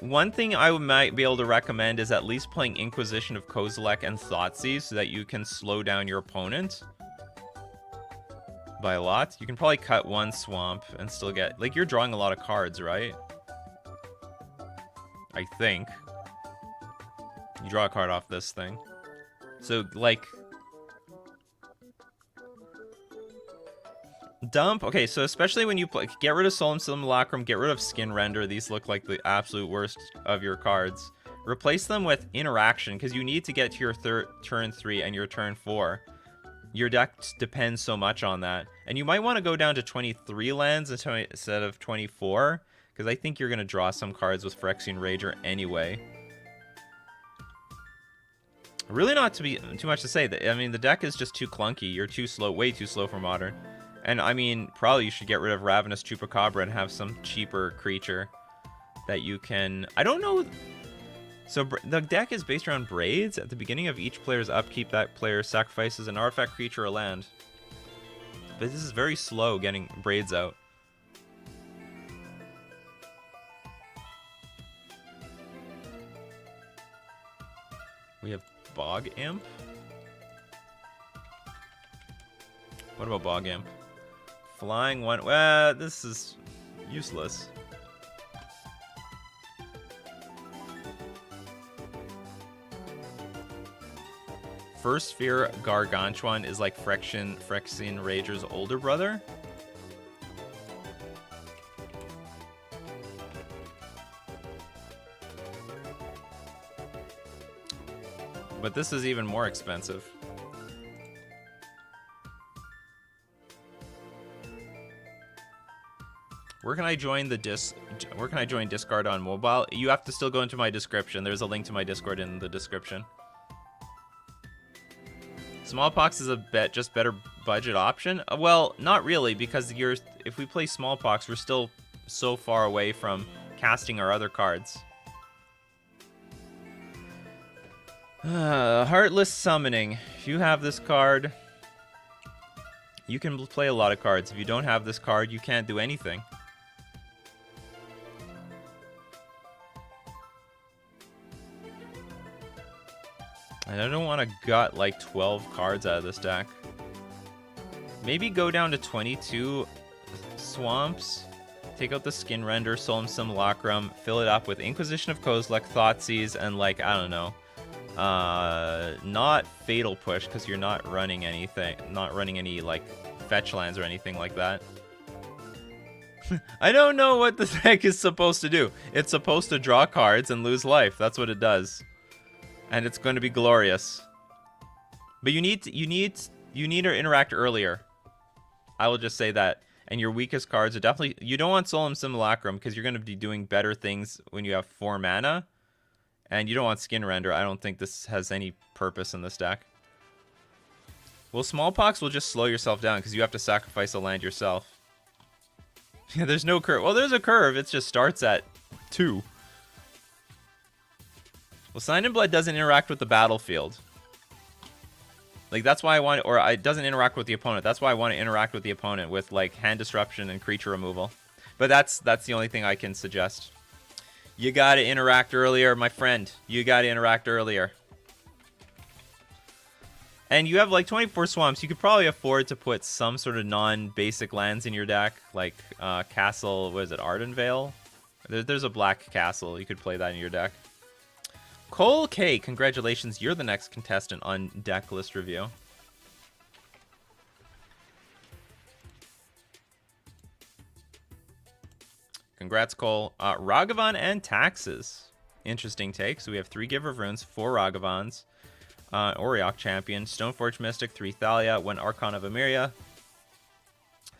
One thing I might be able to recommend is at least playing Inquisition of Kozilek and Thoughtseize so that you can slow down your opponent by a lot. You can probably cut one swamp and still get... Like, you're drawing a lot of cards, right? I think. You draw a card off this thing. So, like... Dump. Okay, so especially when you play, get rid of Solemn Simulacrum, get rid of Skin Render. These look like the absolute worst of your cards. Replace them with Interaction, because you need to get to your turn 3 and your turn 4. Your deck depends so much on that. And you might want to go down to 23 lands instead of 24, because I think you're going to draw some cards with Phyrexian Rager anyway. Really not to be too much to say. I mean, the deck is just too clunky. You're too slow, way too slow for Modern. And, I mean, probably you should get rid of Ravenous Chupacabra and have some cheaper creature that you can... I don't know... So, the deck is based around Braids. At the beginning of each player's upkeep, that player sacrifices an artifact, creature, or land. But this is very slow getting Braids out. We have Bog Imp. What about Bog Imp? Flying one... Well, this is useless. First Sphere Gargantuan is like Phyrexian Rager's older brother. But this is even more expensive. Where can I join Discard on mobile? You have to still go into my description. There's a link to my Discord in the description. Smallpox is just better budget option. Well, not really, because if we play Smallpox, we're still so far away from casting our other cards. Heartless Summoning. If you have this card, you can play a lot of cards. If you don't have this card, you can't do anything. And I don't want to gut like 12 cards out of this deck. Maybe go down to 22 swamps. Take out the Skin Render, Solemn Simulacrum, fill it up with Inquisition of Kozilek, Thoughtseize, and like, I don't know. Not Fatal Push, because you're not running anything. Not running any like fetch lands or anything like that. I don't know what this deck is supposed to do. It's supposed to draw cards and lose life. That's what it does. And it's going to be glorious. But you need to interact earlier. I will just say that. And your weakest cards are definitely... You don't want Solemn Simulacrum because you're going to be doing better things when you have 4 mana. And you don't want Skin Render. I don't think this has any purpose in this deck. Well, Smallpox will just slow yourself down because you have to sacrifice a land yourself. Yeah, there's no curve. Well, there's a curve. It just starts at 2. Well, Sign in Blood doesn't interact with the battlefield. Like, that's why I want... Or it doesn't interact with the opponent. That's why I want to interact with the opponent with, like, hand disruption and creature removal. But that's the only thing I can suggest. You gotta interact earlier, my friend. You gotta interact earlier. And you have, like, 24 swamps. You could probably afford to put some sort of non-basic lands in your deck. Like, Castle... What is it? Ardenvale? There's a black castle. You could play that in your deck. Cole K, congratulations. You're the next contestant on Decklist Review. Congrats, Cole. Ragavan and Taxes. Interesting take. So we have 3 Giver of Runes, 4 Ragavans, Auriok Champion, Stoneforge Mystic, 3 Thalia, 1 Archon of Emeria,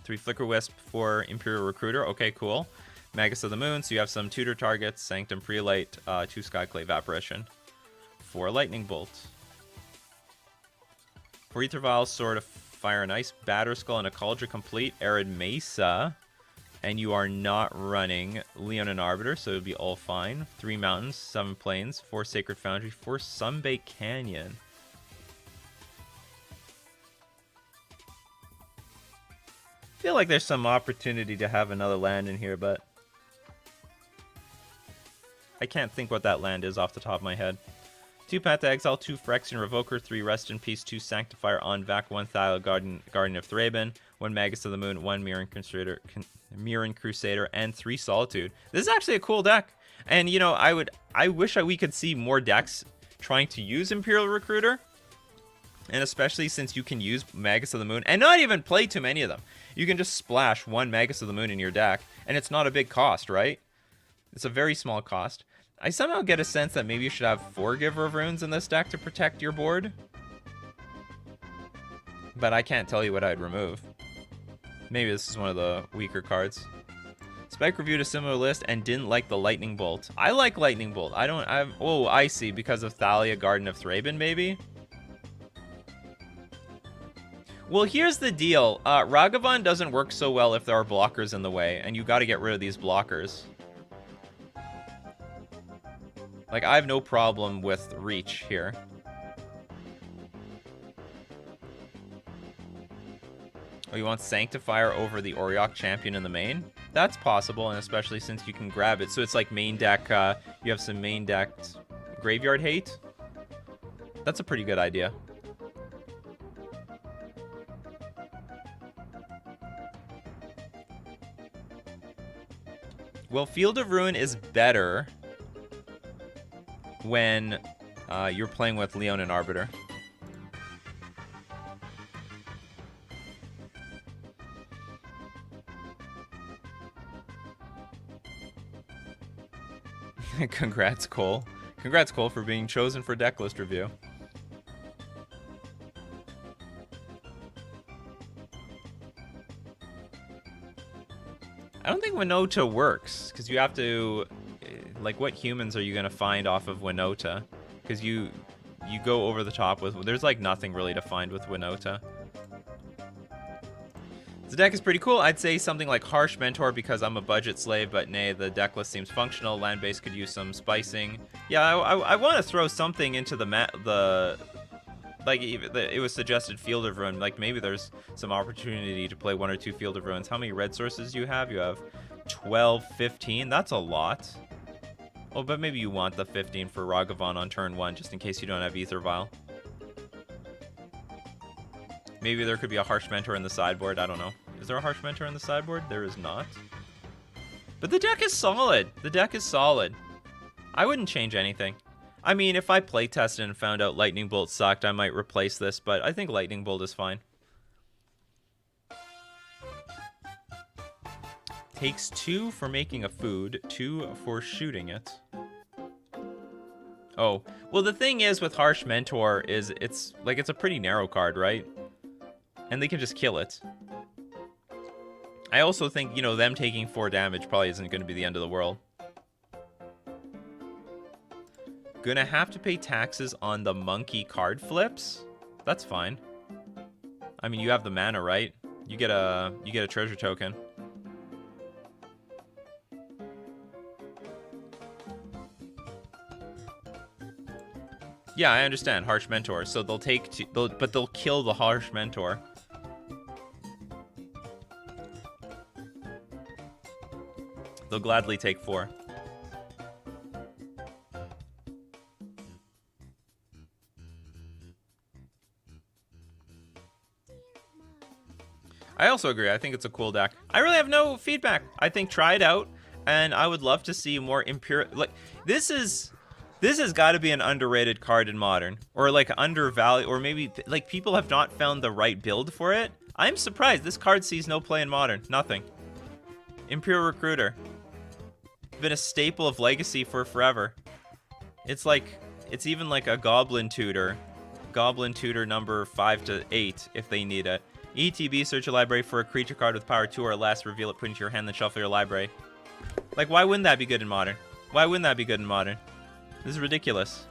3 Flicker Wisp, 4 Imperial Recruiter. Okay, cool. Magus of the Moon, so you have some tutor targets, Sanctum Prelate, 2 Skyclave Apparition, 4 Lightning Bolt, 4 Aether Vials, Sword of Fire and Ice, Batterskull, and a Cauldron Complete, Arid Mesa, and you are not running Leonin Arbiter, so it would be all fine. 3 Mountains, 7 Plains, 4 Sacred Foundry, 4 Sunbake Canyon. feel like there's some opportunity to have another land in here, but I can't think what that land is off the top of my head. 2 path to exile, 2 Phyrexian Revoker, 3 Rest in Peace, 2 Sanctifier on Vac, 1 Thyla Guardian of Thraben, 1 Magus of the Moon, 1 Mirran Crusader, and 3 Solitude. This is actually a cool deck. And, you know, I wish we could see more decks trying to use Imperial Recruiter. And especially since you can use Magus of the Moon and not even play too many of them. You can just splash 1 Magus of the Moon in your deck, and it's not a big cost, right? It's a very small cost. I somehow get a sense that maybe you should have 4 Giver of Runes in this deck to protect your board. But I can't tell you what I'd remove. Maybe this is one of the weaker cards. Spike reviewed a similar list and didn't like the Lightning Bolt. I like Lightning Bolt. Oh, I see. Because of Thalia, Garden of Thraben, maybe? Well, here's the deal. Ragavan doesn't work so well if there are blockers in the way, and you got to get rid of these blockers. Like, I have no problem with reach here. Oh, you want Sanctifier over the Auriok Champion in the main? That's possible, and especially since you can grab it. So it's like main deck, you have some main decked Graveyard Hate. That's a pretty good idea. Well, Field of Ruin is better when you're playing with Leon and Arbiter. Congrats, Cole. Congrats, Cole, for being chosen for Decklist review. I don't think Winota works, because you have to... Like, what humans are you going to find off of Winota? Because you go over the top with... There's, like, nothing really to find with Winota. The deck is pretty cool. I'd say something like Harsh Mentor because I'm a budget slave, but nay, the deck list seems functional. Land base could use some spicing. Yeah, I want to throw something into like, it was suggested Field of Ruin. Like, maybe there's some opportunity to play 1 or 2 Field of Ruins. How many red sources do you have? You have 12, 15. That's a lot. Oh, but maybe you want the 15 for Ragavan on turn 1, just in case you don't have Ether Vial. Maybe there could be a Harsh Mentor in the sideboard. I don't know. Is there a Harsh Mentor in the sideboard? There is not. But the deck is solid. The deck is solid. I wouldn't change anything. I mean, if I playtested and found out Lightning Bolt sucked, I might replace this, but I think Lightning Bolt is fine. Takes 2 for making a food, 2 for shooting it. Oh, well, the thing is with Harsh Mentor is it's a pretty narrow card, right? And they can just kill it. I also think, you know, them taking 4 damage probably isn't going to be the end of the world. Gonna have to pay taxes on the monkey card flips? That's fine. I mean, you have the mana, right? You get a treasure token. Yeah, I understand. Harsh Mentor. So they'll take but they'll kill the Harsh Mentor. They'll gladly take 4. I also agree. I think it's a cool deck. I really have no feedback. I think try it out, and I would love to see more Imperial. Like, this has got to be an underrated card in Modern, or like undervalued, or maybe like people have not found the right build for it. I'm surprised this card sees no play in Modern. Nothing. Imperial Recruiter. Been a staple of Legacy for forever. It's even like a Goblin Tutor number 5 to 8 if they need it. ETB, search your library for a creature card with power 2 or less, reveal it, put it into your hand, then shuffle your library. Like, why wouldn't that be good in Modern? Why wouldn't that be good in Modern? This is ridiculous.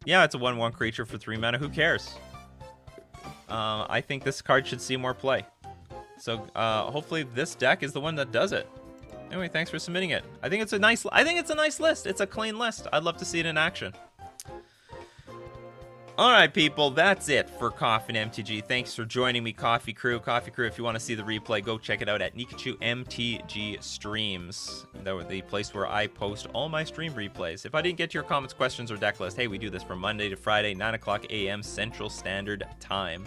Yeah, it's a 1/1 creature for 3 mana. Who cares? I think this card should see more play. So hopefully this deck is the one that does it. Anyway, thanks for submitting it. I think it's a nice list. It's a clean list. I'd love to see it in action. Alright, people, that's it for Coffee and MTG. Thanks for joining me, Coffee Crew. Coffee Crew, if you want to see the replay, go check it out at Nikachu MTG Streams. That was the place where I post all my stream replays. If I didn't get to your comments, questions, or deck list, hey, we do this from Monday to Friday, 9 o'clock a.m. Central Standard Time.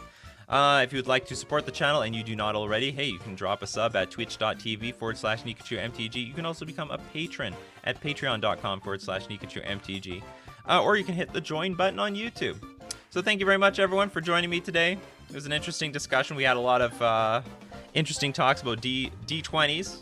If you would like to support the channel and you do not already, hey, you can drop a sub at twitch.tv/NikachuMTG. You can also become a patron at patreon.com/NikachuMTG. Or you can hit the join button on YouTube. So thank you very much, everyone, for joining me today. It was an interesting discussion. We had a lot of interesting talks about D20s.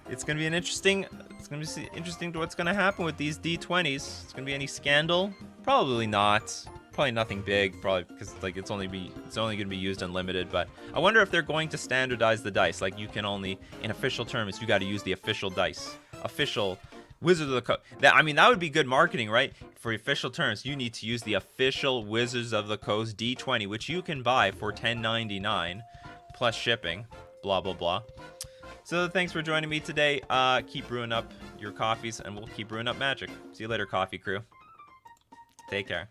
It's going to be interesting to what's going to happen with these D20s. It's going to be any scandal? Probably not. Probably nothing big, probably because like it's only going to be used unlimited. But I wonder if they're going to standardize the dice. Like you can only, in official terms, you got to use the official dice, official Wizards of the Coast. I mean, that would be good marketing, right? For official terms, you need to use the official Wizards of the Coast D20, which you can buy for $10.99 plus shipping. Blah blah blah. So thanks for joining me today. Keep brewing up your coffees, and we'll keep brewing up magic. See you later, Coffee Crew. Take care.